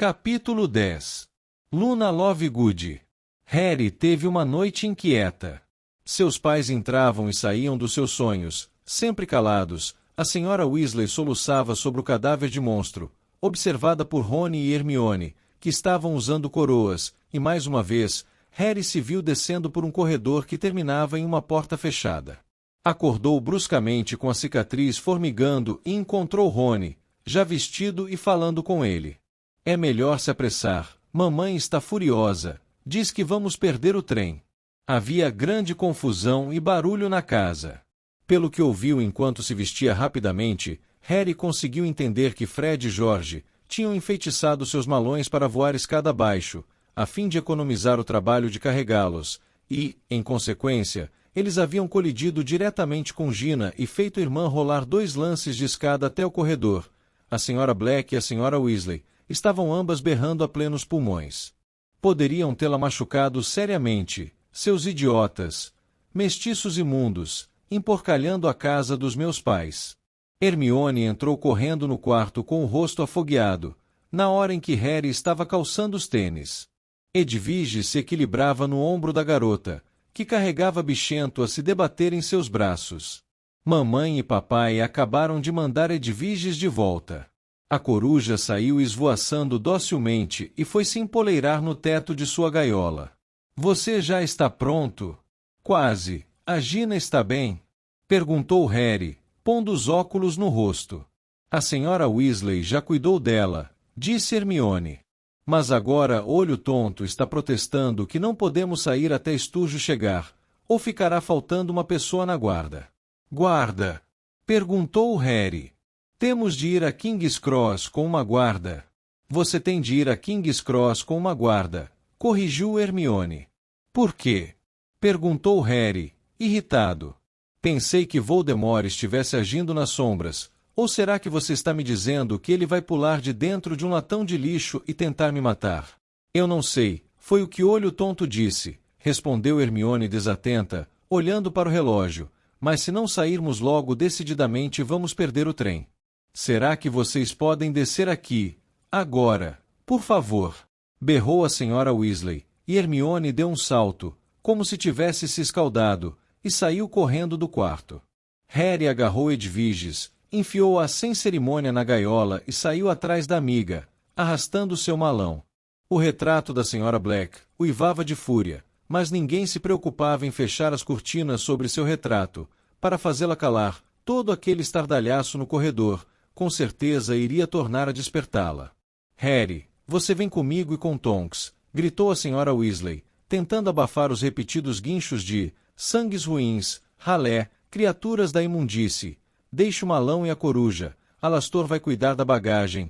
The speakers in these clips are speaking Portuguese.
Capítulo 10. Luna Lovegood. Harry teve uma noite inquieta. Seus pais entravam e saíam dos seus sonhos, sempre calados. A senhora Weasley soluçava sobre o cadáver de monstro, observada por Rony e Hermione, que estavam usando coroas, e mais uma vez, Harry se viu descendo por um corredor que terminava em uma porta fechada. Acordou bruscamente com a cicatriz formigando e encontrou Rony, já vestido e falando com ele. É melhor se apressar, mamãe está furiosa, diz que vamos perder o trem. Havia grande confusão e barulho na casa. Pelo que ouviu enquanto se vestia rapidamente, Harry conseguiu entender que Fred e George tinham enfeitiçado seus malões para voar escada abaixo, a fim de economizar o trabalho de carregá-los, e, em consequência, eles haviam colidido diretamente com Gina e feito a irmã rolar 2 lances de escada até o corredor. A senhora Black e a senhora Weasley estavam ambas berrando a plenos pulmões. Poderiam tê-la machucado seriamente, seus idiotas, mestiços imundos, emporcalhando a casa dos meus pais. Hermione entrou correndo no quarto com o rosto afogueado, na hora em que Harry estava calçando os tênis. Edwige se equilibrava no ombro da garota, que carregava bichento a se debater em seus braços. Mamãe e papai acabaram de mandar Edwiges de volta. A coruja saiu esvoaçando docilmente e foi se empoleirar no teto de sua gaiola. Você já está pronto? Quase. A Gina está bem? Perguntou Harry, pondo os óculos no rosto. A senhora Weasley já cuidou dela, disse Hermione. Mas agora Olho Tonto está protestando que não podemos sair até Sturge chegar, ou ficará faltando uma pessoa na guarda. Guarda? Perguntou Harry. Temos de ir a King's Cross com uma guarda. Você tem de ir a King's Cross com uma guarda, corrigiu Hermione. Por quê? Perguntou Harry, irritado. Pensei que Voldemort estivesse agindo nas sombras. Ou será que você está me dizendo que ele vai pular de dentro de um latão de lixo e tentar me matar? Eu não sei, foi o que Olho Tonto disse, respondeu Hermione desatenta, olhando para o relógio. Mas se não sairmos logo decididamente vamos perder o trem. Será que vocês podem descer aqui, agora, por favor? Berrou a senhora Weasley, e Hermione deu um salto, como se tivesse se escaldado, e saiu correndo do quarto. Harry agarrou Edwiges, enfiou-a sem cerimônia na gaiola e saiu atrás da amiga, arrastando seu malão. O retrato da senhora Black uivava de fúria, mas ninguém se preocupava em fechar as cortinas sobre seu retrato, para fazê-la calar. Todo aquele estardalhaço no corredor, com certeza iria tornar a despertá-la. Harry, você vem comigo e com Tonks, gritou a senhora Weasley, tentando abafar os repetidos guinchos de sangues ruins, ralé, criaturas da imundície. Deixe o malão e a coruja, Alastor vai cuidar da bagagem.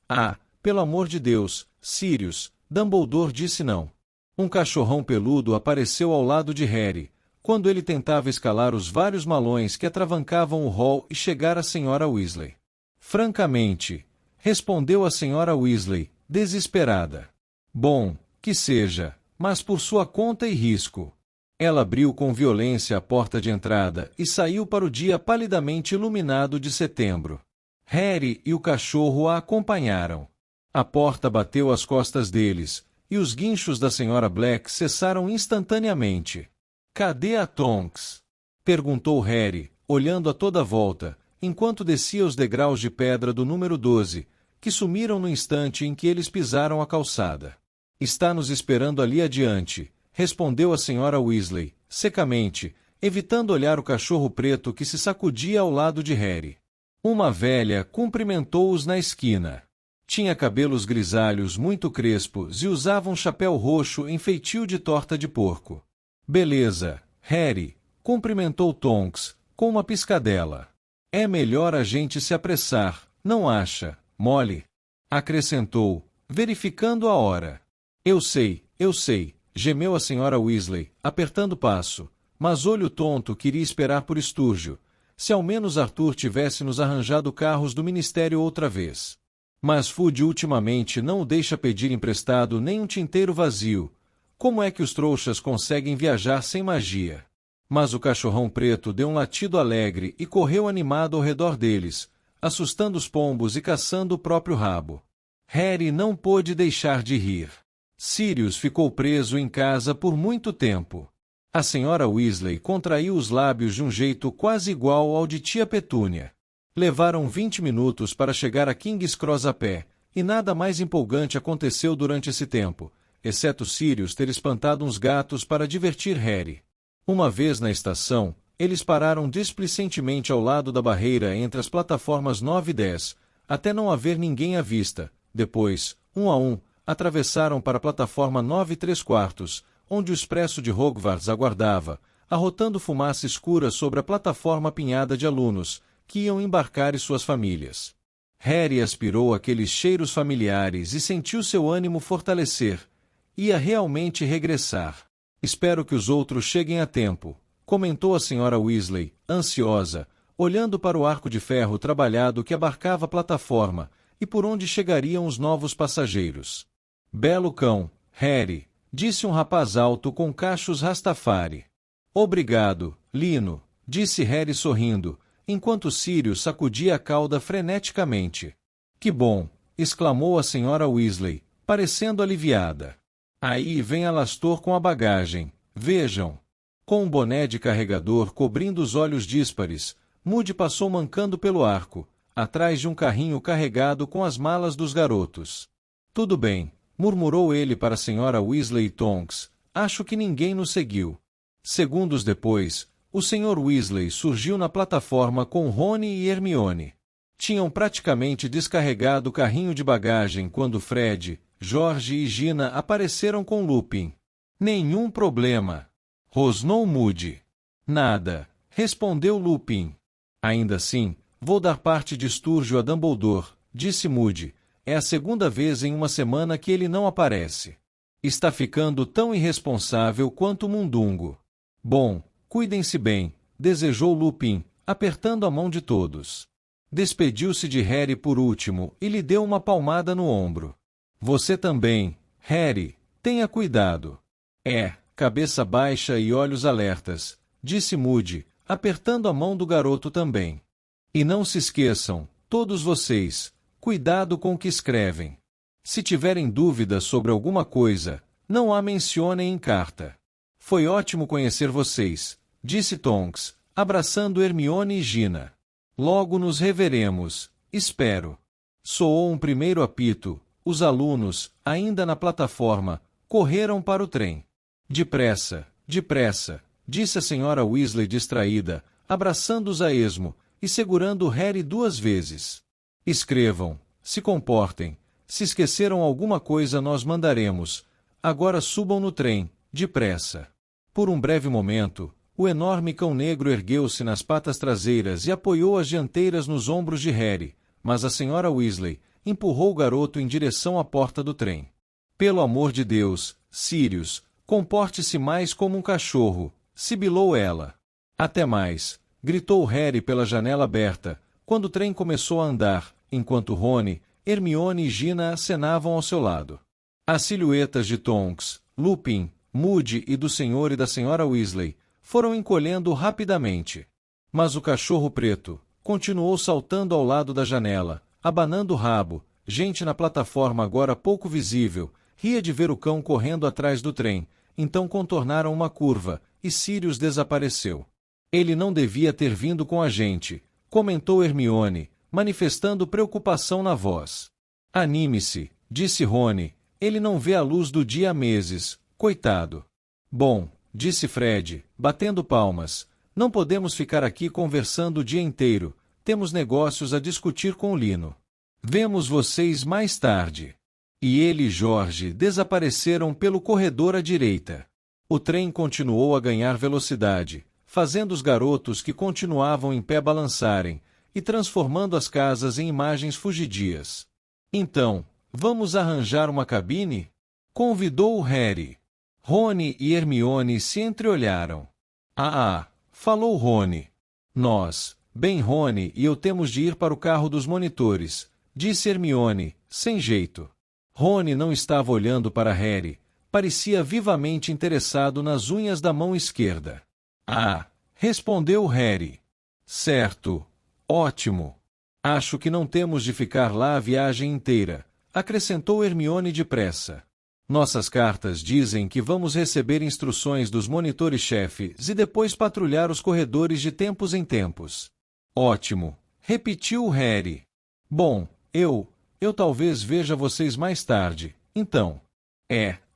Ah, pelo amor de Deus, Sirius, Dumbledore disse não. Um cachorrão peludo apareceu ao lado de Harry, quando ele tentava escalar os vários malões que atravancavam o hall e chegar à senhora Weasley. Francamente, respondeu a senhora Weasley, desesperada. Bom, que seja, mas por sua conta e risco. Ela abriu com violência a porta de entrada e saiu para o dia palidamente iluminado de setembro. Harry e o cachorro a acompanharam. A porta bateu às costas deles, e os guinchos da senhora Black cessaram instantaneamente. Cadê a Tonks? Perguntou Harry, olhando a toda volta, enquanto descia os degraus de pedra do número 12, que sumiram no instante em que eles pisaram a calçada. Está nos esperando ali adiante, respondeu a senhora Weasley, secamente, evitando olhar o cachorro preto que se sacudia ao lado de Harry. Uma velha cumprimentou-os na esquina. Tinha cabelos grisalhos muito crespos e usava um chapéu roxo em feitio de torta de porco. Beleza, Harry, cumprimentou Tonks, com uma piscadela. É melhor a gente se apressar, não acha, Molly? Acrescentou, verificando a hora. Eu sei, gemeu a senhora Weasley, apertando o passo, mas Olho Tonto queria esperar por Sturge. Se ao menos Arthur tivesse nos arranjado carros do ministério outra vez. Mas Fudge ultimamente não o deixa pedir emprestado nem um tinteiro vazio. Como é que os trouxas conseguem viajar sem magia? Mas o cachorrão preto deu um latido alegre e correu animado ao redor deles, assustando os pombos e caçando o próprio rabo. Harry não pôde deixar de rir. Sirius ficou preso em casa por muito tempo. A senhora Weasley contraiu os lábios de um jeito quase igual ao de tia Petúnia. Levaram 20 minutos para chegar a King's Cross a pé, e nada mais empolgante aconteceu durante esse tempo, exceto Sirius ter espantado uns gatos para divertir Harry. Uma vez na estação, eles pararam displicentemente ao lado da barreira entre as plataformas 9 e 10, até não haver ninguém à vista. Depois, um a um, atravessaram para a plataforma 9 3/4, onde o expresso de Hogwarts aguardava, arrotando fumaça escura sobre a plataforma apinhada de alunos, que iam embarcar e suas famílias. Harry aspirou aqueles cheiros familiares e sentiu seu ânimo fortalecer. Ia realmente regressar. Espero que os outros cheguem a tempo, comentou a senhora Weasley, ansiosa, olhando para o arco de ferro trabalhado que abarcava a plataforma, e por onde chegariam os novos passageiros. Belo cão, Harry, disse um rapaz alto com cachos Rastafari. Obrigado, Lino, disse Harry sorrindo, enquanto Sirius sacudia a cauda freneticamente. Que bom, exclamou a senhora Weasley, parecendo aliviada. Aí vem Alastor com a bagagem, vejam. Com um boné de carregador cobrindo os olhos díspares, Moody passou mancando pelo arco, atrás de um carrinho carregado com as malas dos garotos. Tudo bem, murmurou ele para a senhora Weasley e Tonks, acho que ninguém nos seguiu. Segundos depois, o Sr. Weasley surgiu na plataforma com Rony e Hermione. Tinham praticamente descarregado o carrinho de bagagem quando Fred, George e Gina apareceram com Lupin. Nenhum problema, rosnou Moody. Nada, respondeu Lupin. Ainda assim, vou dar parte de Sturgio a Dumbledore, disse Moody. É a segunda vez em uma semana que ele não aparece. Está ficando tão irresponsável quanto o Mundungo. Bom, cuidem-se bem, desejou Lupin, apertando a mão de todos. Despediu-se de Harry por último e lhe deu uma palmada no ombro. Você também, Harry, tenha cuidado. Cabeça baixa e olhos alertas, disse Moody, apertando a mão do garoto também. E não se esqueçam, todos vocês, cuidado com o que escrevem. Se tiverem dúvidas sobre alguma coisa, não a mencionem em carta. Foi ótimo conhecer vocês, disse Tonks, abraçando Hermione e Gina. Logo nos reveremos, espero. Soou um primeiro apito, os alunos, ainda na plataforma, correram para o trem. Depressa, depressa, disse a senhora Weasley distraída, abraçando-os a esmo, e segurando Harry 2 vezes. Escrevam, se comportem, se esqueceram alguma coisa nós mandaremos. Agora subam no trem, depressa. Por um breve momento, o enorme cão negro ergueu-se nas patas traseiras e apoiou as dianteiras nos ombros de Harry, mas a senhora Weasley empurrou o garoto em direção à porta do trem. Pelo amor de Deus, Sirius, comporte-se mais como um cachorro, sibilou ela. Até mais, gritou Harry pela janela aberta, quando o trem começou a andar, enquanto Rony, Hermione e Gina acenavam ao seu lado. As silhuetas de Tonks, Lupin, Moody e do senhor e da senhora Weasley foram encolhendo rapidamente. Mas o cachorro preto continuou saltando ao lado da janela, abanando o rabo. Gente na plataforma agora pouco visível, ria de ver o cão correndo atrás do trem, então contornaram uma curva, e Sirius desapareceu. Ele não devia ter vindo com a gente, comentou Hermione, manifestando preocupação na voz. Anime-se, disse Rony, ele não vê a luz do dia há meses, coitado. Bom, disse Fred, batendo palmas, não podemos ficar aqui conversando o dia inteiro, temos negócios a discutir com o Lino. Vemos vocês mais tarde. E ele e George desapareceram pelo corredor à direita. O trem continuou a ganhar velocidade, fazendo os garotos que continuavam em pé balançarem, e transformando as casas em imagens fugidias. Então, vamos arranjar uma cabine? Convidou Harry. Rony e Hermione se entreolharam. Falou Rony. Nós, bem Rony e eu temos de ir para o carro dos monitores, disse Hermione, sem jeito. Rony não estava olhando para Harry, parecia vivamente interessado nas unhas da mão esquerda. Respondeu Harry. Certo. Ótimo. Acho que não temos de ficar lá a viagem inteira. acrescentou Hermione depressa. Nossas cartas dizem que vamos receber instruções dos monitores-chefes e depois patrulhar os corredores de tempos em tempos. Ótimo, repetiu Harry. Bom, eu talvez veja vocês mais tarde, então.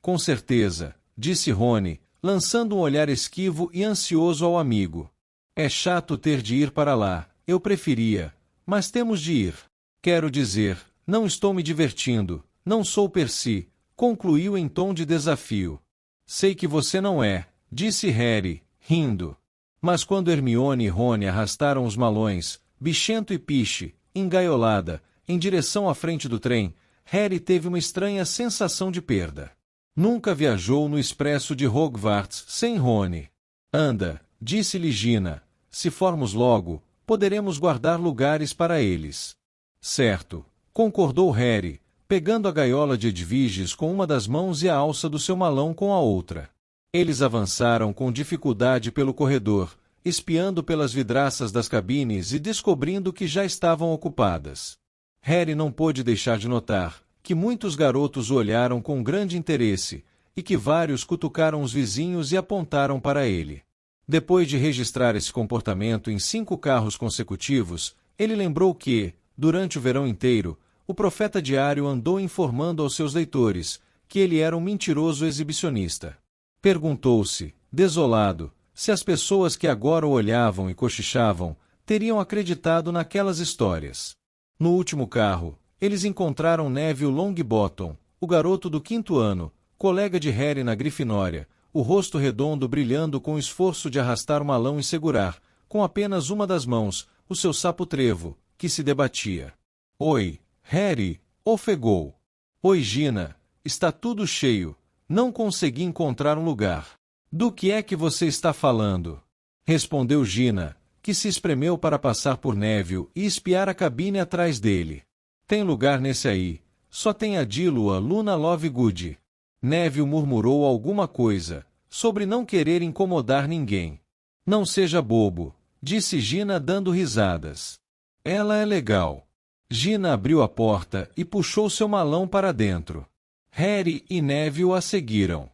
Com certeza, disse Rony, lançando um olhar esquivo e ansioso ao amigo. É chato ter de ir para lá, eu preferia, mas temos de ir. Quero dizer, não estou me divertindo, não sou Percy, concluiu em tom de desafio. Sei que você não é, disse Harry, rindo. Mas quando Hermione e Rony arrastaram os malões, Bichento e Piche, engaiolada, em direção à frente do trem, Harry teve uma estranha sensação de perda. Nunca viajou no expresso de Hogwarts sem Rony. Anda, disse-lhe Gina, se formos logo, poderemos guardar lugares para eles. Certo, concordou Harry, pegando a gaiola de Edviges com uma das mãos e a alça do seu malão com a outra. Eles avançaram com dificuldade pelo corredor, espiando pelas vidraças das cabines e descobrindo que já estavam ocupadas. Harry não pôde deixar de notar que muitos garotos o olharam com grande interesse, e que vários cutucaram os vizinhos e apontaram para ele. Depois de registrar esse comportamento em 5 carros consecutivos, ele lembrou que, durante o verão inteiro, o Profeta Diário andou informando aos seus leitores que ele era um mentiroso exibicionista. Perguntou-se, desolado, se as pessoas que agora o olhavam e cochichavam teriam acreditado naquelas histórias. No último carro, eles encontraram Neville Longbottom, o garoto do 5º ano, colega de Harry na Grifinória, o rosto redondo brilhando com o esforço de arrastar o malão e segurar, com apenas uma das mãos, o seu sapo trevo, que se debatia. Oi, Harry, ofegou. Oi, Gina, está tudo cheio, não consegui encontrar um lugar. Do que é que você está falando? Respondeu Gina, que se espremeu para passar por Neville e espiar a cabine atrás dele. Tem lugar nesse aí, só tem a Dílua Luna Lovegood. Neville murmurou alguma coisa, sobre não querer incomodar ninguém. Não seja bobo, disse Gina dando risadas. Ela é legal. Gina abriu a porta e puxou seu malão para dentro. Harry e Neville a seguiram.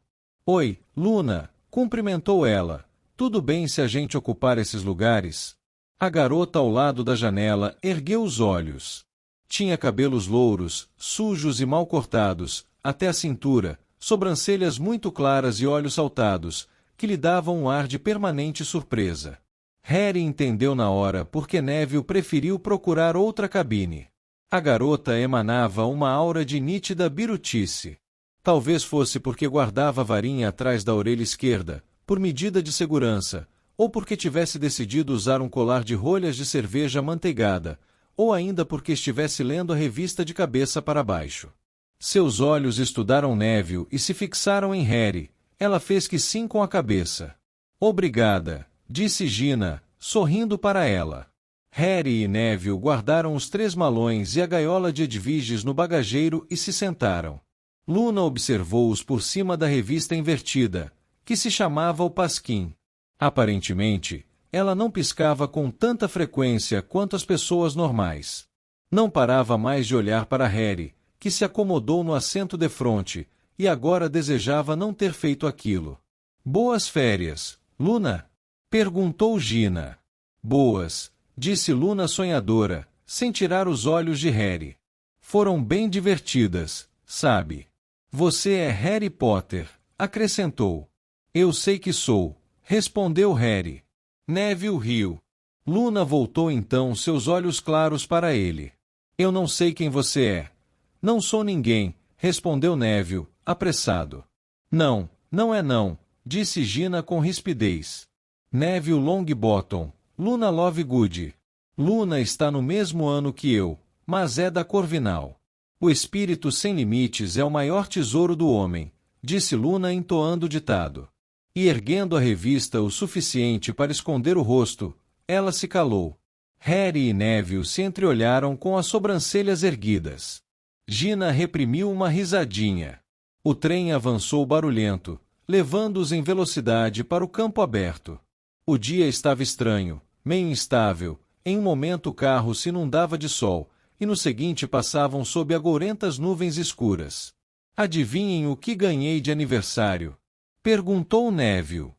Oi, Luna, cumprimentou ela. Tudo bem se a gente ocupar esses lugares? A garota ao lado da janela ergueu os olhos. Tinha cabelos louros, sujos e mal cortados, até a cintura, sobrancelhas muito claras e olhos saltados, que lhe davam um ar de permanente surpresa. Harry entendeu na hora porque Neville preferiu procurar outra cabine. A garota emanava uma aura de nítida birutice. Talvez fosse porque guardava a varinha atrás da orelha esquerda, por medida de segurança, ou porque tivesse decidido usar um colar de rolhas de cerveja amanteigada, ou ainda porque estivesse lendo a revista de cabeça para baixo. Seus olhos estudaram Neville e se fixaram em Harry. Ela fez que sim com a cabeça. Obrigada, disse Gina, sorrindo para ela. Harry e Neville guardaram os 3 malões e a gaiola de Edviges no bagageiro e se sentaram. Luna observou-os por cima da revista invertida, que se chamava O Pasquim. Aparentemente, ela não piscava com tanta frequência quanto as pessoas normais. Não parava mais de olhar para Harry, que se acomodou no assento defronte, e agora desejava não ter feito aquilo. Boas férias, Luna? Perguntou Gina. Boas, disse Luna sonhadora, sem tirar os olhos de Harry. Foram bem divertidas, sabe? Você é Harry Potter, acrescentou. Eu sei que sou, respondeu Harry. Neville riu. Luna voltou então seus olhos claros para ele. Eu não sei quem você é. Não sou ninguém, respondeu Neville, apressado. Não, não é não, disse Gina com rispidez. Neville Longbottom, Luna Lovegood. Luna está no mesmo ano que eu, mas é da Corvinal. O espírito sem limites é o maior tesouro do homem, disse Luna entoando o ditado. E erguendo a revista o suficiente para esconder o rosto, ela se calou. Harry e Neville se entreolharam com as sobrancelhas erguidas. Gina reprimiu uma risadinha. O trem avançou barulhento, levando-os em velocidade para o campo aberto. O dia estava estranho, meio instável. Em um momento o carro se inundava de sol, e no seguinte passavam sob agourentas nuvens escuras. Adivinhem o que ganhei de aniversário? Perguntou Neville.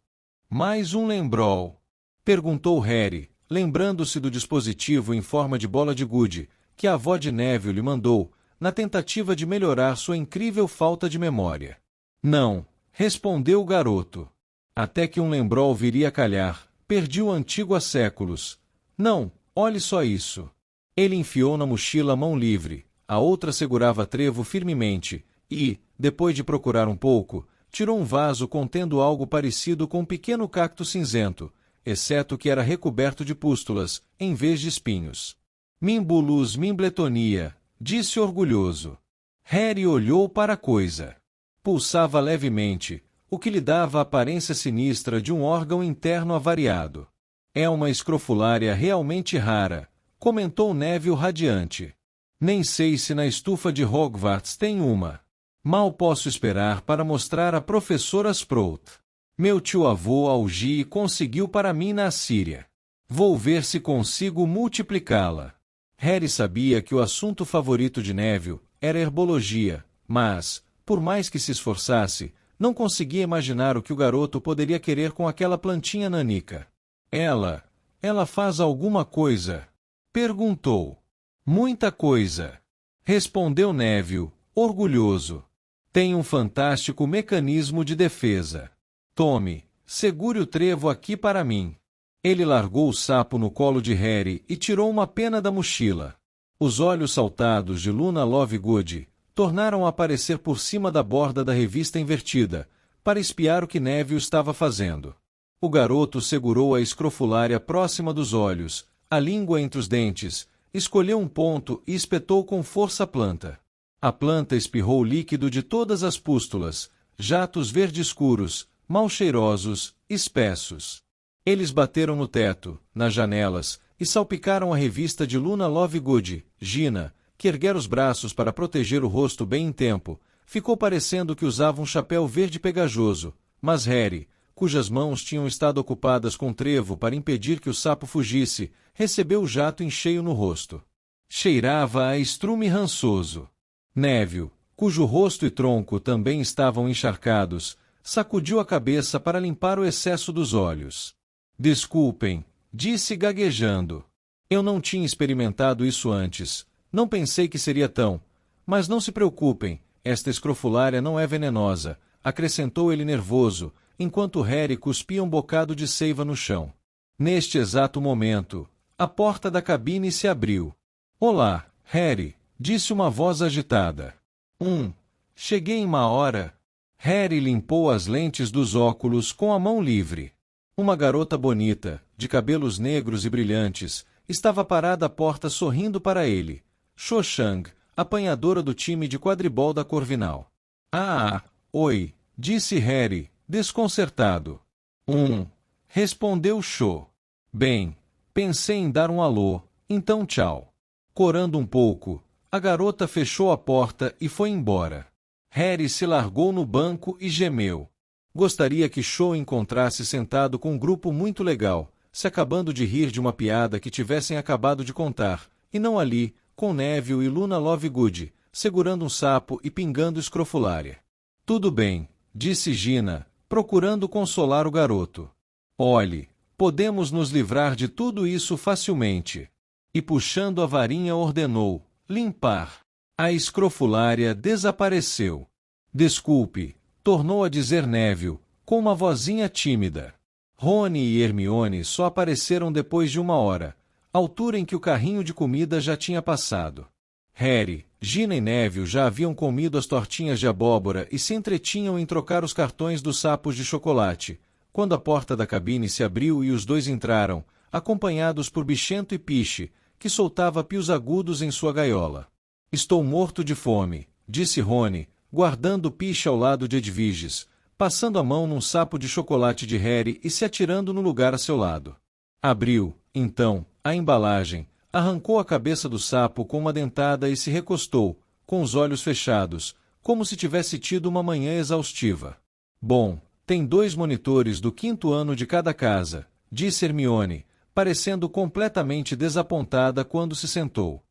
Mais um lembrol. Perguntou Harry, lembrando-se do dispositivo em forma de bola de gude, que a avó de Neville lhe mandou, na tentativa de melhorar sua incrível falta de memória. Não, respondeu o garoto. Até que um lembrol viria a calhar, perdi o antigo há séculos. Não, olhe só isso. Ele enfiou na mochila a mão livre, a outra segurava trevo firmemente, e, depois de procurar um pouco, tirou um vaso contendo algo parecido com um pequeno cacto cinzento, exceto que era recoberto de pústulas, em vez de espinhos. Mimbulus Mimbletonia, disse orgulhoso. Harry olhou para a coisa. Pulsava levemente, o que lhe dava a aparência sinistra de um órgão interno avariado. É uma escrofulária realmente rara, comentou Neville radiante. Nem sei se na estufa de Hogwarts tem uma. Mal posso esperar para mostrar à professora Sprout. Meu tio-avô Algie conseguiu para mim na Assíria. Vou ver se consigo multiplicá-la. Harry sabia que o assunto favorito de Neville era herbologia, mas, por mais que se esforçasse, não conseguia imaginar o que o garoto poderia querer com aquela plantinha nanica. Ela faz alguma coisa? Perguntou. Muita coisa. Respondeu Neville, orgulhoso. Tem um fantástico mecanismo de defesa. Tome, segure o trevo aqui para mim. Ele largou o sapo no colo de Harry e tirou uma pena da mochila. Os olhos saltados de Luna Lovegood tornaram a aparecer por cima da borda da revista invertida, para espiar o que Neville estava fazendo. O garoto segurou a escrofulária próxima dos olhos, a língua entre os dentes, escolheu um ponto e espetou com força a planta. A planta espirrou líquido de todas as pústulas, jatos verde escuros, mal cheirosos, espessos. Eles bateram no teto, nas janelas, e salpicaram a revista de Luna Lovegood. Gina, que erguera os braços para proteger o rosto bem em tempo, ficou parecendo que usava um chapéu verde pegajoso, mas Harry, cujas mãos tinham estado ocupadas com trevo para impedir que o sapo fugisse, recebeu o jato em cheio no rosto. Cheirava a estrume rançoso. Neville, cujo rosto e tronco também estavam encharcados, sacudiu a cabeça para limpar o excesso dos olhos. Desculpem, disse gaguejando. Eu não tinha experimentado isso antes. Não pensei que seria tão. Mas não se preocupem, esta escrofulária não é venenosa, acrescentou ele nervoso, enquanto Harry cuspia um bocado de seiva no chão. Neste exato momento, a porta da cabine se abriu. Olá, Harry, disse uma voz agitada. Cheguei em uma hora. Harry limpou as lentes dos óculos com a mão livre. Uma garota bonita, de cabelos negros e brilhantes, estava parada à porta sorrindo para ele. Cho Chang, apanhadora do time de quadribol da Corvinal. Oi, disse Harry, desconcertado. Respondeu Cho. Bem, pensei em dar um alô, então tchau. Corando um pouco, a garota fechou a porta e foi embora. Harry se largou no banco e gemeu. Gostaria que Cho encontrasse sentado com um grupo muito legal, se acabando de rir de uma piada que tivessem acabado de contar, e não ali, com Neville e Luna Lovegood, segurando um sapo e pingando escrofulária. Tudo bem, disse Gina, procurando consolar o garoto. Olhe, podemos nos livrar de tudo isso facilmente. E puxando a varinha ordenou, limpar. A escrofulária desapareceu. Desculpe, tornou a dizer Neville, com uma vozinha tímida. Rony e Hermione só apareceram depois de uma hora, altura em que o carrinho de comida já tinha passado. Harry, Gina e Neville já haviam comido as tortinhas de abóbora e se entretinham em trocar os cartões dos sapos de chocolate, quando a porta da cabine se abriu e os dois entraram, acompanhados por Bichento e Piche, que soltava pios agudos em sua gaiola. Estou morto de fome, disse Rony, guardando Piche ao lado de Edwiges, passando a mão num sapo de chocolate de Harry e se atirando no lugar a seu lado. Abriu, então, a embalagem, arrancou a cabeça do sapo com uma dentada e se recostou, com os olhos fechados, como se tivesse tido uma manhã exaustiva. Bom, tem 2 monitores do 5º ano de cada casa, disse Hermione, parecendo completamente desapontada quando se sentou.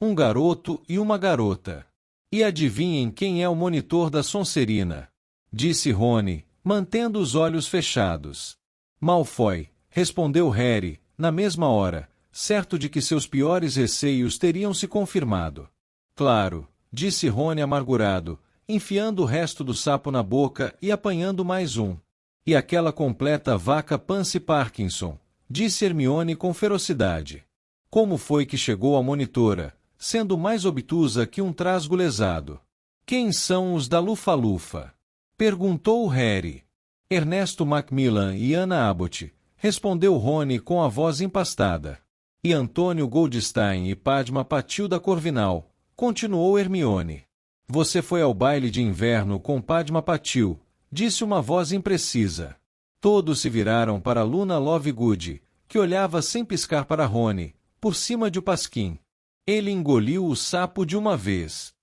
Um garoto e uma garota. E adivinhem quem é o monitor da Sonserina? Disse Rony, mantendo os olhos fechados. Malfoy, respondeu Harry, na mesma hora, certo de que seus piores receios teriam se confirmado. Claro, disse Rony amargurado, enfiando o resto do sapo na boca e apanhando mais um. E aquela completa vaca Pansy Parkinson, disse Hermione com ferocidade. Como foi que chegou a monitora, sendo mais obtusa que um trasgo lesado? Quem são os da Lufa-Lufa? Perguntou Harry. Ernesto Macmillan e Anna Abbott, respondeu Rony com a voz empastada. E Antônio Goldstein e Padma Patil Corvinal, continuou Hermione. Você foi ao baile de inverno com Padma Patil, disse uma voz imprecisa. Todos se viraram para Luna Lovegood, que olhava sem piscar para Rony, por cima de Pasquim. Ele engoliu o sapo de uma vez.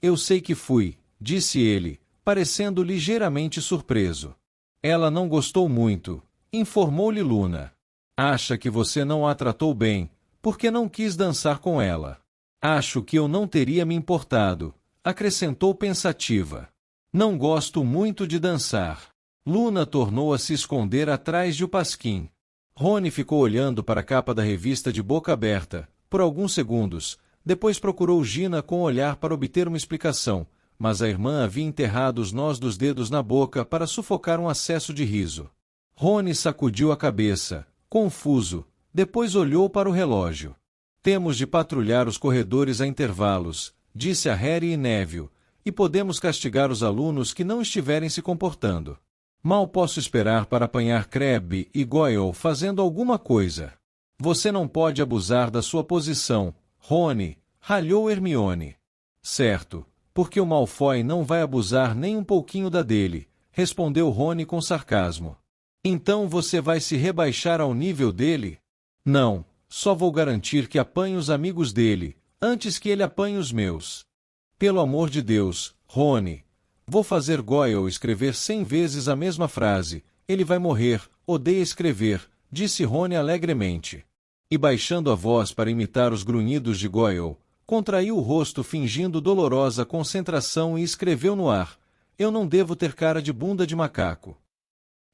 Eu sei que fui, disse ele, parecendo ligeiramente surpreso. Ela não gostou muito, informou-lhe Luna. Acha que você não a tratou bem, porque não quis dançar com ela. Acho que eu não teria me importado, acrescentou pensativa. Não gosto muito de dançar. Luna tornou a se esconder atrás de Pasquim. Rony ficou olhando para a capa da revista de boca aberta, por alguns segundos, depois procurou Gina com o olhar para obter uma explicação, mas a irmã havia enterrado os nós dos dedos na boca para sufocar um acesso de riso. Rony sacudiu a cabeça, confuso, depois olhou para o relógio. Temos de patrulhar os corredores a intervalos, disse a Harry e Neville, e podemos castigar os alunos que não estiverem se comportando. Mal posso esperar para apanhar Crabbe e Goyle fazendo alguma coisa. Você não pode abusar da sua posição, Rony, ralhou Hermione. Certo, porque o Malfoy não vai abusar nem um pouquinho da dele, respondeu Rony com sarcasmo. Então você vai se rebaixar ao nível dele? Não, só vou garantir que apanhe os amigos dele, antes que ele apanhe os meus. Pelo amor de Deus, Rony. Vou fazer Goyle escrever 100 vezes a mesma frase. Ele vai morrer, odeia escrever, disse Rony alegremente. E baixando a voz para imitar os grunhidos de Goyle, contraiu o rosto fingindo dolorosa concentração e escreveu no ar. Eu não devo ter cara de bunda de macaco.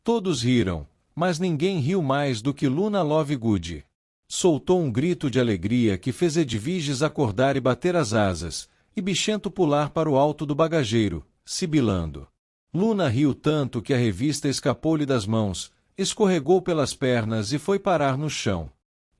Todos riram, mas ninguém riu mais do que Luna Lovegood. Soltou um grito de alegria que fez Edviges acordar e bater as asas, e Bichento pular para o alto do bagageiro, sibilando. Luna riu tanto que a revista escapou-lhe das mãos, escorregou pelas pernas e foi parar no chão.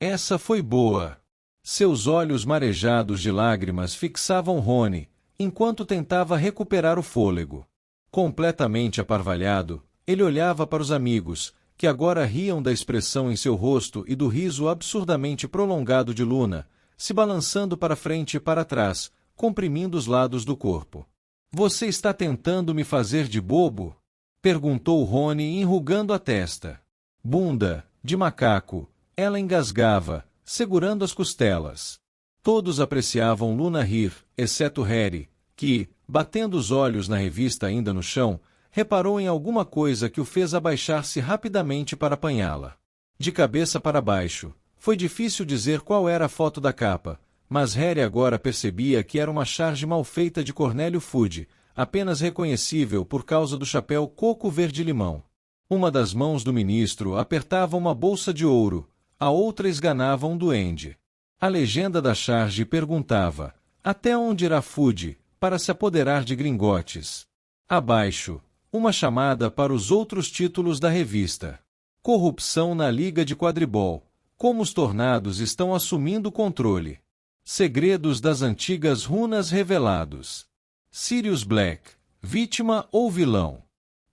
Essa foi boa. Seus olhos marejados de lágrimas fixavam Rony, enquanto tentava recuperar o fôlego. Completamente aparvalhado, ele olhava para os amigos, que agora riam da expressão em seu rosto e do riso absurdamente prolongado de Luna, se balançando para frente e para trás, comprimindo os lados do corpo. Você está tentando me fazer de bobo? Perguntou Rony enrugando a testa. Bunda, de macaco, ela engasgava, segurando as costelas. Todos apreciavam Luna rir, exceto Harry, que, batendo os olhos na revista ainda no chão, reparou em alguma coisa que o fez abaixar-se rapidamente para apanhá-la. De cabeça para baixo, foi difícil dizer qual era a foto da capa, mas Harry agora percebia que era uma charge mal feita de Cornélio Fudge, apenas reconhecível por causa do chapéu coco verde-limão. Uma das mãos do ministro apertava uma bolsa de ouro, a outra esganava um duende. A legenda da charge perguntava, até onde irá Fudge, para se apoderar de Gringotes? Abaixo, uma chamada para os outros títulos da revista. Corrupção na Liga de Quadribol. Como os tornados estão assumindo o controle. Segredos das antigas runas revelados. Sirius Black, vítima ou vilão?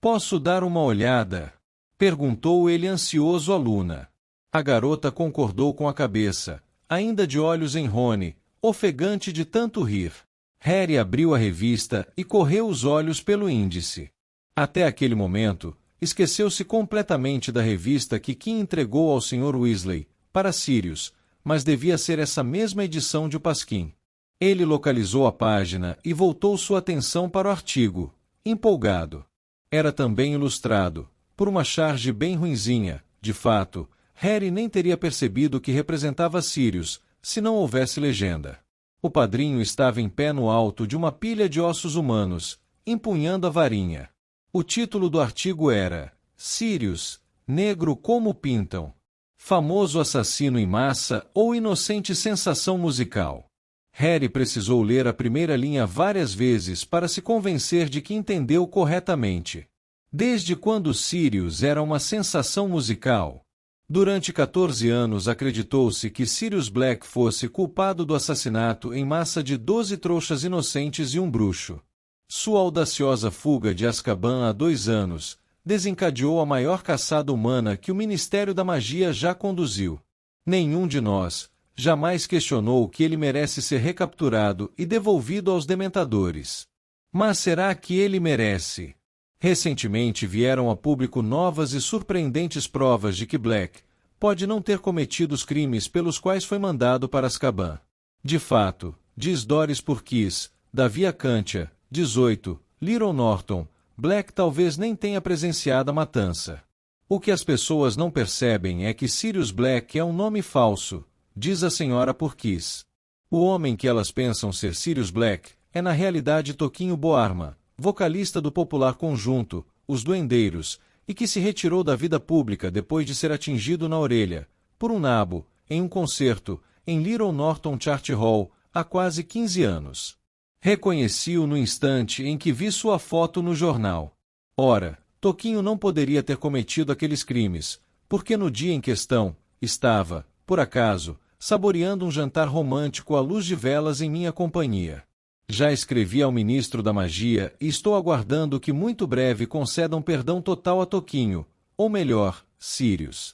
Posso dar uma olhada? Perguntou ele ansioso a Luna. A garota concordou com a cabeça, ainda de olhos em Rony, ofegante de tanto rir. Harry abriu a revista e correu os olhos pelo índice. Até aquele momento, esqueceu-se completamente da revista que Kim entregou ao Sr. Weasley, para Sirius, mas devia ser essa mesma edição de O Pasquim. Ele localizou a página e voltou sua atenção para o artigo, empolgado. Era também ilustrado, por uma charge bem ruinzinha. De fato, Harry nem teria percebido que representava Sirius, se não houvesse legenda. O padrinho estava em pé no alto de uma pilha de ossos humanos, empunhando a varinha. O título do artigo era Sirius, negro como pintam. Famoso assassino em massa ou inocente sensação musical. Harry precisou ler a primeira linha várias vezes para se convencer de que entendeu corretamente. Desde quando Sirius era uma sensação musical? Durante 14 anos acreditou-se que Sirius Black fosse culpado do assassinato em massa de 12 trouxas inocentes e um bruxo. Sua audaciosa fuga de Azkaban há 2 anos desencadeou a maior caçada humana que o Ministério da Magia já conduziu. Nenhum de nós jamais questionou que ele merece ser recapturado e devolvido aos dementadores. Mas será que ele merece? Recentemente vieram a público novas e surpreendentes provas de que Black pode não ter cometido os crimes pelos quais foi mandado para Azkaban. De fato, diz Doris Purkiss, da Via Cantia, 18, Little Norton, Black talvez nem tenha presenciado a matança. O que as pessoas não percebem é que Sirius Black é um nome falso, diz a senhora Purkiss. O homem que elas pensam ser Sirius Black é na realidade Toquinho Boarma, vocalista do popular conjunto, Os Duendeiros, e que se retirou da vida pública depois de ser atingido na orelha, por um nabo, em um concerto, em Little Norton Chart Hall, há quase 15 anos. Reconheci-o no instante em que vi sua foto no jornal. Ora, Toquinho não poderia ter cometido aqueles crimes, porque no dia em questão, estava, por acaso, saboreando um jantar romântico à luz de velas em minha companhia. Já escrevi ao ministro da Magia e estou aguardando que muito breve concedam perdão total a Toquinho, ou melhor, Sirius.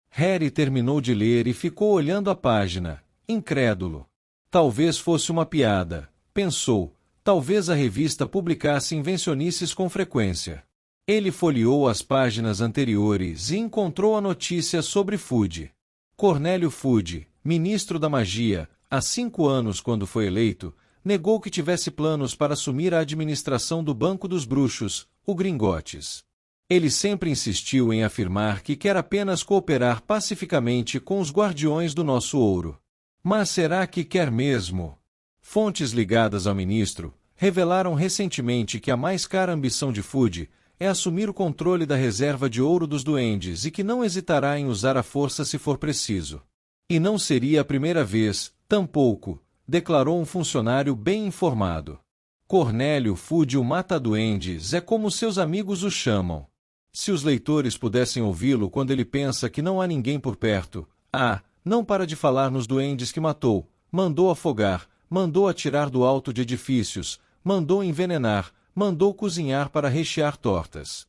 Harry terminou de ler e ficou olhando a página, incrédulo. Talvez fosse uma piada, pensou, talvez a revista publicasse invencionices com frequência. Ele folheou as páginas anteriores e encontrou a notícia sobre Fudge. Cornélio Fudge, ministro da Magia, há 5 anos quando foi eleito, negou que tivesse planos para assumir a administração do Banco dos Bruxos, o Gringotts. Ele sempre insistiu em afirmar que quer apenas cooperar pacificamente com os guardiões do nosso ouro. Mas será que quer mesmo? Fontes ligadas ao ministro revelaram recentemente que a mais cara ambição de Fudge é assumir o controle da reserva de ouro dos duendes e que não hesitará em usar a força se for preciso. E não seria a primeira vez, tampouco, declarou um funcionário bem informado. Cornélio Fudge o Mata-Duendes é como seus amigos o chamam. Se os leitores pudessem ouvi-lo quando ele pensa que não há ninguém por perto, não para de falar nos duendes que matou, mandou afogar, mandou atirar do alto de edifícios, mandou envenenar, mandou cozinhar para rechear tortas.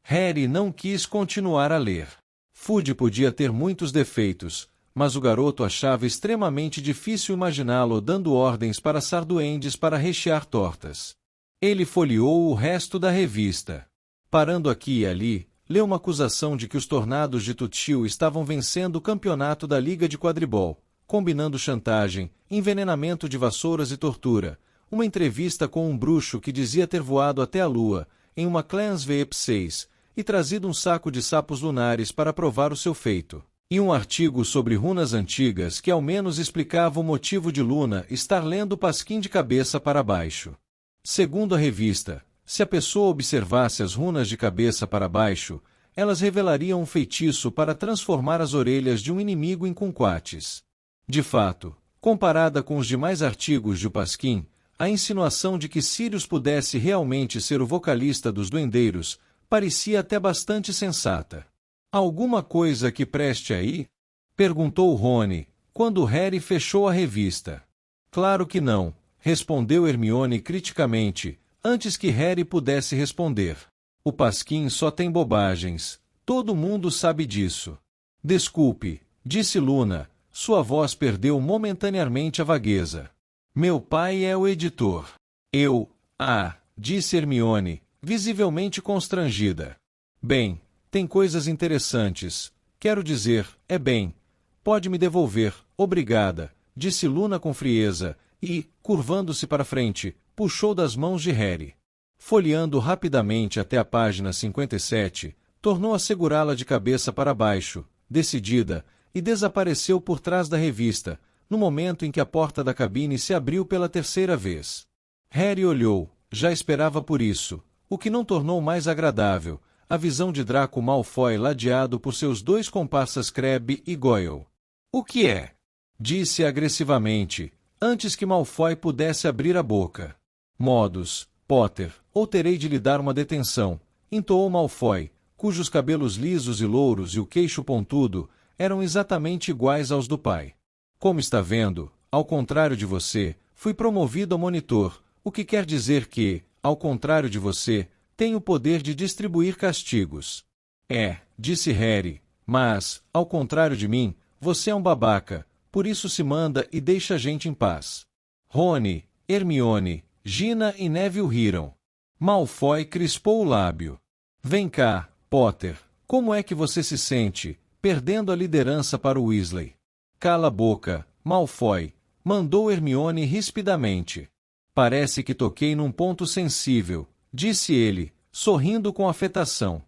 Harry não quis continuar a ler. Fudge podia ter muitos defeitos, mas o garoto achava extremamente difícil imaginá-lo dando ordens para sarduendes para rechear tortas. Ele folheou o resto da revista. Parando aqui e ali, leu uma acusação de que os Tornados de Tutsil estavam vencendo o campeonato da Liga de Quadribol, combinando chantagem, envenenamento de vassouras e tortura, uma entrevista com um bruxo que dizia ter voado até a lua, em uma Clans VEP6, e trazido um saco de sapos lunares para provar o seu feito. E um artigo sobre runas antigas que ao menos explicava o motivo de Luna estar lendo o Pasquim de cabeça para baixo. Segundo a revista, se a pessoa observasse as runas de cabeça para baixo, elas revelariam um feitiço para transformar as orelhas de um inimigo em kumquats. De fato, comparada com os demais artigos de O Pasquim, a insinuação de que Sirius pudesse realmente ser o vocalista dos Duendeiros parecia até bastante sensata. Alguma coisa que preste aí? Perguntou Rony, quando Harry fechou a revista. Claro que não, respondeu Hermione criticamente, antes que Harry pudesse responder. O Pasquim só tem bobagens, todo mundo sabe disso. Desculpe, disse Luna, sua voz perdeu momentaneamente a vagueza. Meu pai é o editor. Disse Hermione, visivelmente constrangida. Bem, tem coisas interessantes. Quero dizer, pode me devolver, obrigada, disse Luna com frieza, e, curvando-se para frente, puxou das mãos de Harry. Folheando rapidamente até a página 57, tornou a segurá-la de cabeça para baixo, decidida, e desapareceu por trás da revista, no momento em que a porta da cabine se abriu pela terceira vez. Harry olhou, já esperava por isso, o que não tornou mais agradável a visão de Draco Malfoy ladeado por seus dois comparsas Crabbe e Goyle. "O que é?" disse agressivamente, antes que Malfoy pudesse abrir a boca. "Modos, Potter, ou terei de lhe dar uma detenção", entoou Malfoy, cujos cabelos lisos e louros e o queixo pontudo eram exatamente iguais aos do pai. "Como está vendo, ao contrário de você, fui promovido a monitor, o que quer dizer que, ao contrário de você, tenho o poder de distribuir castigos." "É", disse Harry, "mas, ao contrário de mim, você é um babaca, por isso se manda e deixa a gente em paz." Rony, Hermione, Gina e Neville riram. Malfoy crispou o lábio. "Vem cá, Potter, como é que você se sente, perdendo a liderança para o Weasley?" "Cala a boca, Malfoy", mandou Hermione rispidamente. "Parece que toquei num ponto sensível", disse ele, sorrindo com afetação.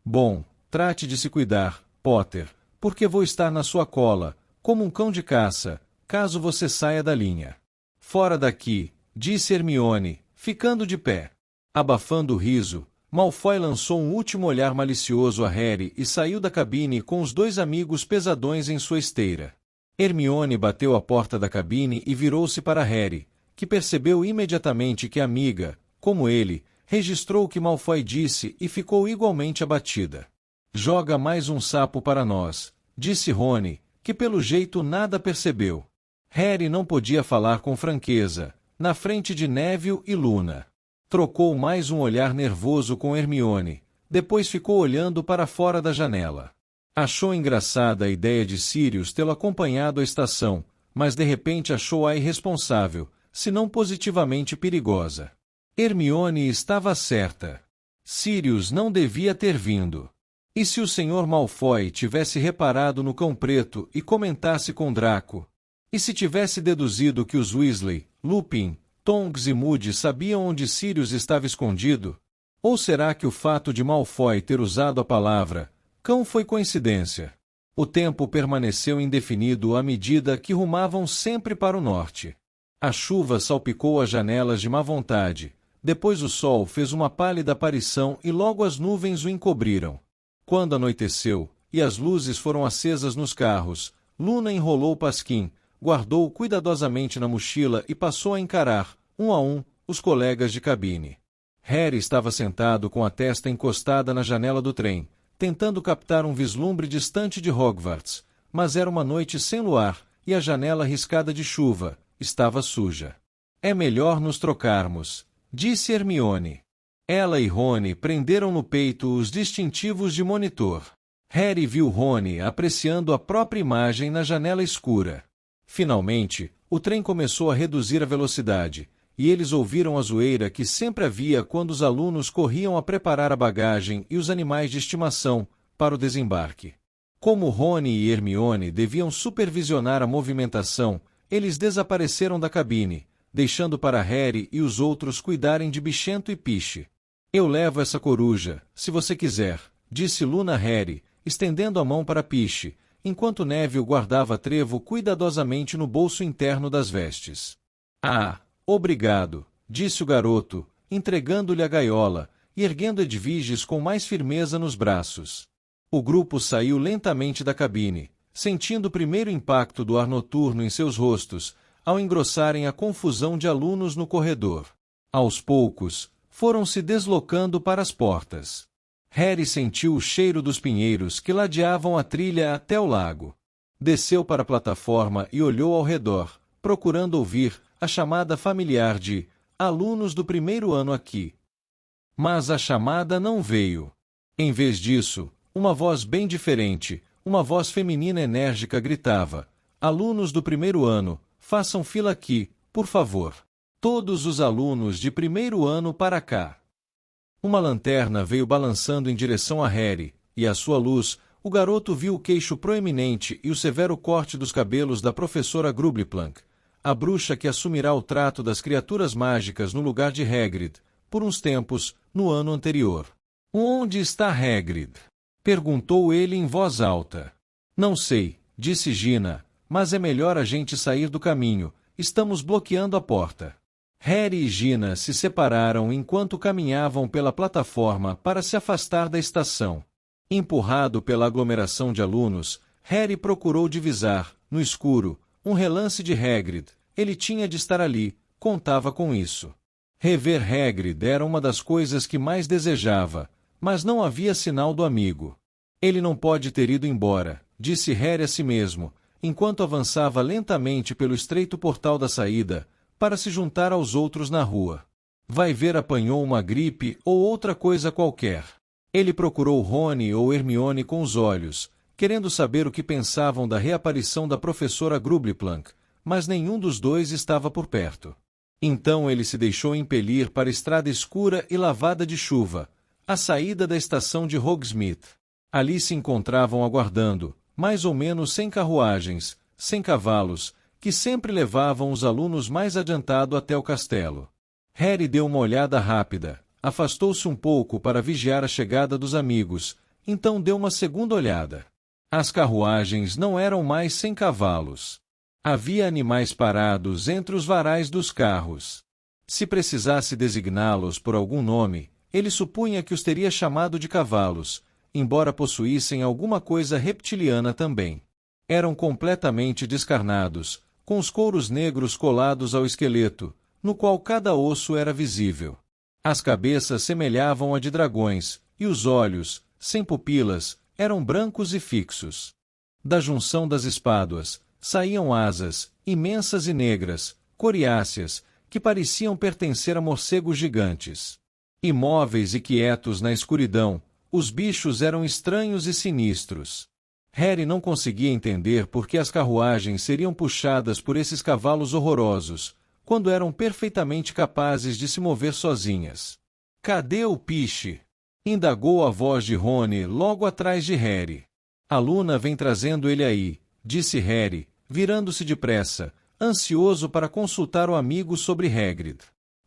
"Bom, trate de se cuidar, Potter, porque vou estar na sua cola, como um cão de caça, caso você saia da linha." "Fora daqui", disse Hermione, ficando de pé. Abafando o riso, Malfoy lançou um último olhar malicioso a Harry e saiu da cabine com os dois amigos pesadões em sua esteira. Hermione bateu a porta da cabine e virou-se para Harry, que percebeu imediatamente que a amiga, como ele, registrou o que Malfoy disse e ficou igualmente abatida. "Joga mais um sapo para nós", disse Rony, que pelo jeito nada percebeu. Harry não podia falar com franqueza, na frente de Neville e Luna. Trocou mais um olhar nervoso com Hermione, depois ficou olhando para fora da janela. Achou engraçada a ideia de Sirius tê-lo acompanhado à estação, mas de repente achou-a irresponsável, se não positivamente perigosa. Hermione estava certa. Sirius não devia ter vindo. E se o Sr. Malfoy tivesse reparado no cão preto e comentasse com Draco? E se tivesse deduzido que os Weasley, Lupin, Tonks e Moody sabiam onde Sirius estava escondido? Ou será que o fato de Malfoy ter usado a palavra cão foi coincidência? O tempo permaneceu indefinido à medida que rumavam sempre para o norte. A chuva salpicou as janelas de má vontade, depois o sol fez uma pálida aparição e logo as nuvens o encobriram. Quando anoiteceu, e as luzes foram acesas nos carros, Luna enrolou o pasquim, guardou-o cuidadosamente na mochila e passou a encarar, um a um, os colegas de cabine. Harry estava sentado com a testa encostada na janela do trem, tentando captar um vislumbre distante de Hogwarts, mas era uma noite sem luar, e a janela riscada de chuva estava suja. "É melhor nos trocarmos", disse Hermione. Ela e Rony prenderam no peito os distintivos de monitor. Harry viu Rony apreciando a própria imagem na janela escura. Finalmente, o trem começou a reduzir a velocidade, e eles ouviram a zoeira que sempre havia quando os alunos corriam a preparar a bagagem e os animais de estimação para o desembarque. Como Rony e Hermione deviam supervisionar a movimentação, eles desapareceram da cabine, deixando para Harry e os outros cuidarem de Bichento e Piche. "Eu levo essa coruja, se você quiser", disse Luna a Harry, estendendo a mão para Piche, enquanto Neville guardava Trevo cuidadosamente no bolso interno das vestes. "Ah, obrigado", disse o garoto, entregando-lhe a gaiola, e erguendo Edviges com mais firmeza nos braços. O grupo saiu lentamente da cabine, sentindo o primeiro impacto do ar noturno em seus rostos, ao engrossarem a confusão de alunos no corredor. Aos poucos, foram se deslocando para as portas. Harry sentiu o cheiro dos pinheiros que ladeavam a trilha até o lago. Desceu para a plataforma e olhou ao redor, procurando ouvir a chamada familiar de "alunos do primeiro ano aqui". Mas a chamada não veio. Em vez disso, uma voz bem diferente, uma voz feminina enérgica gritava: "Alunos do primeiro ano, façam fila aqui, por favor. Todos os alunos de primeiro ano para cá." Uma lanterna veio balançando em direção a Harry, e à sua luz, o garoto viu o queixo proeminente e o severo corte dos cabelos da professora Grubbleplank, a bruxa que assumirá o trato das criaturas mágicas no lugar de Hagrid, por uns tempos, no ano anterior. "Onde está Hagrid?" perguntou ele em voz alta. "Não sei", disse Gina, mas é melhor a gente sair do caminho, estamos bloqueando a porta. Harry e Gina se separaram enquanto caminhavam pela plataforma para se afastar da estação. Empurrado pela aglomeração de alunos, Harry procurou divisar, no escuro, um relance de Hagrid. Ele tinha de estar ali, contava com isso. Rever Hagrid era uma das coisas que mais desejava, mas não havia sinal do amigo. Ele não pode ter ido embora, disse Harry a si mesmo, enquanto avançava lentamente pelo estreito portal da saída, para se juntar aos outros na rua. Vai ver, apanhou uma gripe ou outra coisa qualquer. Ele procurou Rony ou Hermione com os olhos, querendo saber o que pensavam da reaparição da professora Grubbleplank, mas nenhum dos dois estava por perto. Então ele se deixou impelir para a estrada escura e lavada de chuva, a saída da estação de Hogsmeade. Ali se encontravam aguardando, mais ou menos 100 carruagens, 100 cavalos, que sempre levavam os alunos mais adiantado até o castelo. Harry deu uma olhada rápida, afastou-se um pouco para vigiar a chegada dos amigos, então deu uma segunda olhada. As carruagens não eram mais 100 cavalos. Havia animais parados entre os varais dos carros. Se precisasse designá-los por algum nome, ele supunha que os teria chamado de cavalos, embora possuíssem alguma coisa reptiliana também. Eram completamente descarnados, com os couros negros colados ao esqueleto, no qual cada osso era visível. As cabeças semelhavam a de dragões, e os olhos, sem pupilas, eram brancos e fixos. Da junção das espáduas, saíam asas, imensas e negras, coriáceas, que pareciam pertencer a morcegos gigantes. Imóveis e quietos na escuridão, os bichos eram estranhos e sinistros. Harry não conseguia entender por que as carruagens seriam puxadas por esses cavalos horrorosos, quando eram perfeitamente capazes de se mover sozinhas. "Cadê o Piche?" indagou a voz de Rony logo atrás de Harry. "A Luna vem trazendo ele aí", disse Harry, virando-se depressa, ansioso para consultar o amigo sobre Hagrid.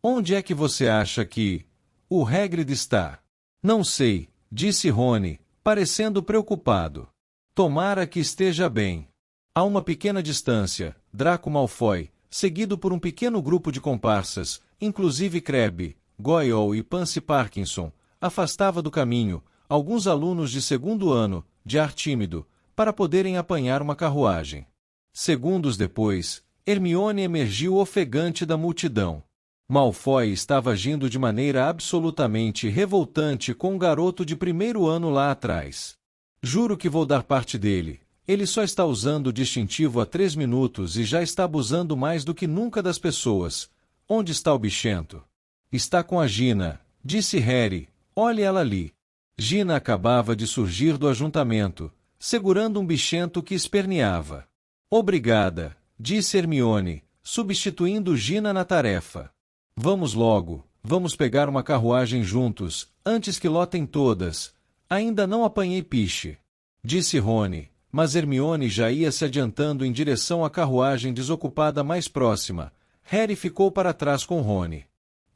"Onde é que você acha que o Hagrid está?" "Não sei", disse Rony, parecendo preocupado. "Tomara que esteja bem." A uma pequena distância, Draco Malfoy, seguido por um pequeno grupo de comparsas, inclusive Crabbe, Goyle e Pansy Parkinson, afastava do caminho alguns alunos de segundo ano, de ar tímido, para poderem apanhar uma carruagem. Segundos depois, Hermione emergiu ofegante da multidão. Malfoy estava agindo de maneira absolutamente revoltante com um garoto de primeiro ano lá atrás. "Juro que vou dar parte dele. Ele só está usando o distintivo há 3 minutos e já está abusando mais do que nunca das pessoas. Onde está o bichento?" "Está com a Gina", disse Harry. "Olhe ela ali." Gina acabava de surgir do ajuntamento, segurando um bichento que esperneava. "Obrigada", disse Hermione, substituindo Gina na tarefa. "Vamos logo, vamos pegar uma carruagem juntos, antes que lotem todas. Ainda não apanhei Piche", disse Rony, mas Hermione já ia se adiantando em direção à carruagem desocupada mais próxima. Harry ficou para trás com Rony.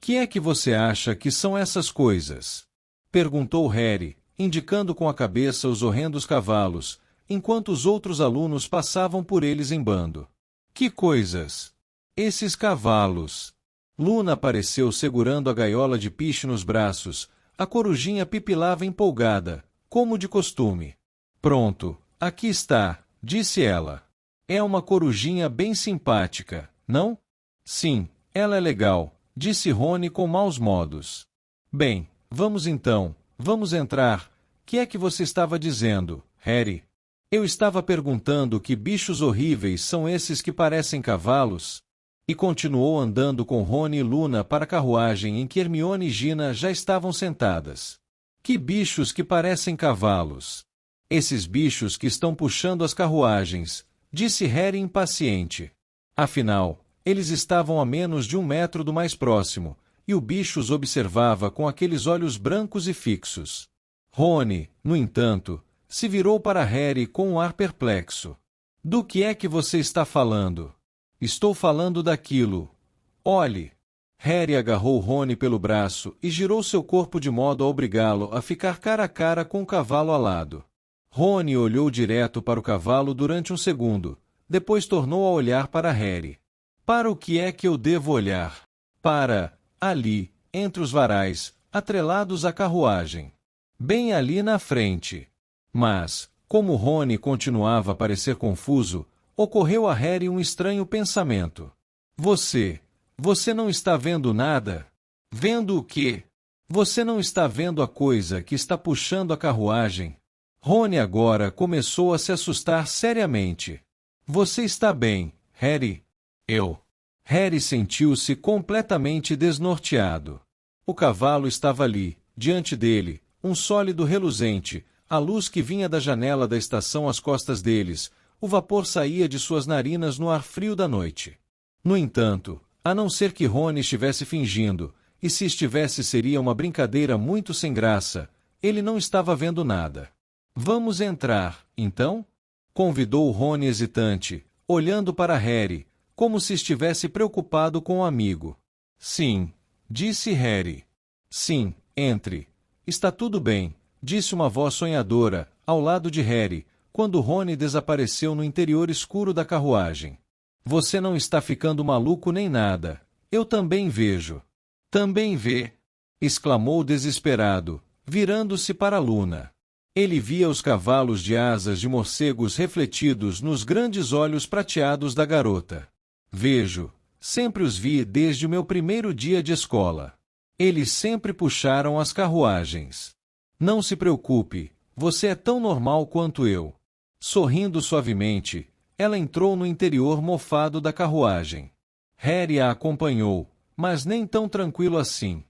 "Que é que você acha que são essas coisas?" perguntou Harry, indicando com a cabeça os horrendos cavalos, enquanto os outros alunos passavam por eles em bando. "Que coisas?" "Esses cavalos." Luna apareceu segurando a gaiola de Piche nos braços. A corujinha pipilava empolgada, como de costume. "Pronto, aqui está", disse ela. "É uma corujinha bem simpática, não?" "Sim, ela é legal", disse Rony com maus modos. "Bem, vamos então, vamos entrar. Que é que você estava dizendo, Harry?" "Eu estava perguntando que bichos horríveis são esses que parecem cavalos." E continuou andando com Rony e Luna para a carruagem em que Hermione e Gina já estavam sentadas. "Que bichos que parecem cavalos?" "Esses bichos que estão puxando as carruagens", disse Harry impaciente. Afinal, eles estavam a menos de 1 metro do mais próximo, e o bicho os observava com aqueles olhos brancos e fixos. Rony, no entanto, se virou para Harry com um ar perplexo. "Do que é que você está falando?" "Estou falando daquilo. Olhe." Harry agarrou Rony pelo braço e girou seu corpo de modo a obrigá-lo a ficar cara a cara com o cavalo alado. Rony olhou direto para o cavalo durante um segundo. Depois tornou a olhar para Harry. Para o que é que eu devo olhar? Para, ali, entre os varais, atrelados à carruagem. Bem ali na frente. Mas, como Rony continuava a parecer confuso, ocorreu a Harry um estranho pensamento. Você não está vendo nada? Vendo o quê? Você não está vendo a coisa que está puxando a carruagem? Rony agora começou a se assustar seriamente. Você está bem, Harry? Harry sentiu-se completamente desnorteado. O cavalo estava ali, diante dele, um sólido reluzente, a luz que vinha da janela da estação às costas deles, o vapor saía de suas narinas no ar frio da noite. No entanto, a não ser que Rony estivesse fingindo, e se estivesse seria uma brincadeira muito sem graça, ele não estava vendo nada. Vamos entrar, então? Convidou Rony hesitante, olhando para Harry, como se estivesse preocupado com o amigo. Sim, disse Harry. Sim, entre. Está tudo bem, disse uma voz sonhadora, ao lado de Harry, quando Rony desapareceu no interior escuro da carruagem. Você não está ficando maluco nem nada. Eu também vejo. Também vê? Exclamou desesperado, virando-se para Luna. Ele via os cavalos de asas de morcegos refletidos nos grandes olhos prateados da garota. Vejo. Sempre os vi desde o meu primeiro dia de escola. Eles sempre puxaram as carruagens. Não se preocupe, você é tão normal quanto eu. Sorrindo suavemente, ela entrou no interior mofado da carruagem. Harry a acompanhou, mas nem tão tranquilo assim.